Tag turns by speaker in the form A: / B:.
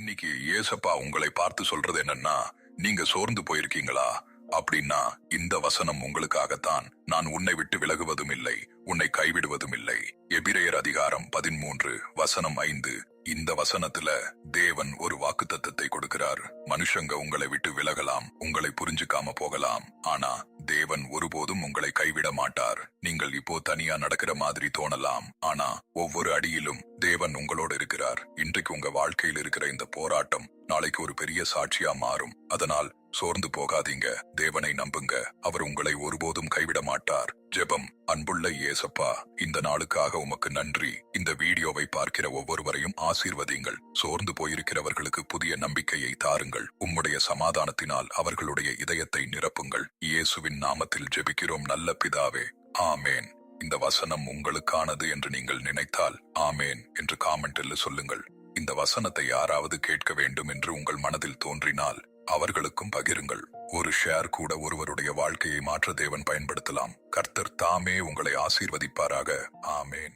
A: இன்னைக்கு ஏசப்பா உங்களை பார்த்து சொல்றது என்னன்னா, நீங்க சோர்ந்து போயிருக்கீங்களா அப்படின்னா இந்த வசனம் உங்களுக்காகத்தான். நான் உன்னை விட்டு விலகுவதும் இல்லை, உன்னை கைவிடுவதும் இல்லை. எபிரேயர் அதிகாரம் 13 வசனம் 5. இந்த வசனத்துல தேவன் ஒரு வாக்குத்தத்தத்தை கொடுக்கிறார். மனுஷங்க உங்களை விட்டு விலகலாம், உங்களை புரிஞ்சுக்காம போகலாம், ஆனா தேவன் ஒருபோதும் உங்களை கைவிட மாட்டார். நீங்கள் இப்போ தனியா நடக்கிற மாதிரி தோணலாம், ஆனா ஒவ்வொரு அடியிலும் தேவன் உங்களோடு இருக்கிறார். இன்றைக்கு உங்க வாழ்க்கையில் இருக்கிற இந்த போராட்டம் நாளைக்கு ஒரு பெரிய சாட்சியா மாறும். அதனால் சோர்ந்து போகாதீங்க, தேவனை நம்புங்க, அவர் உங்களை ஒருபோதும் கைவிட மாட்டார். ஜெபம். அன்புள்ள இயேசப்பா, இந்த நாளுக்காக உமக்கு நன்றி. இந்த வீடியோவை பார்க்கிற ஒவ்வொருவரையும் ஆசீர்வதிங்கள். சோர்ந்து போயிருக்கிறவர்களுக்கு புதிய நம்பிக்கையை தாருங்கள். உம்முடைய சமாதானத்தினால் அவர்களுடைய இதயத்தை நிரப்புங்கள். இயேசுவின் நாமத்தில் ஜெபிக்கிறோம் நல்ல பிதாவே, ஆமேன். இந்த வசனம் உங்களுக்கானது என்று நீங்கள் நினைத்தால் ஆமேன் என்று காமெண்டில் சொல்லுங்கள். இந்த வசனத்தை யாராவது கேட்க வேண்டும் என்று உங்கள் மனதில் தோன்றினால் அவர்களுக்கும் பகிருங்கள். ஒரு ஷேர் கூட ஒருவருடைய வாழ்க்கையை மாற்ற தேவன் பயன்படுத்தலாம். கர்த்தர் தாமே உங்களை ஆசீர்வதிப்பாராக. ஆமேன்.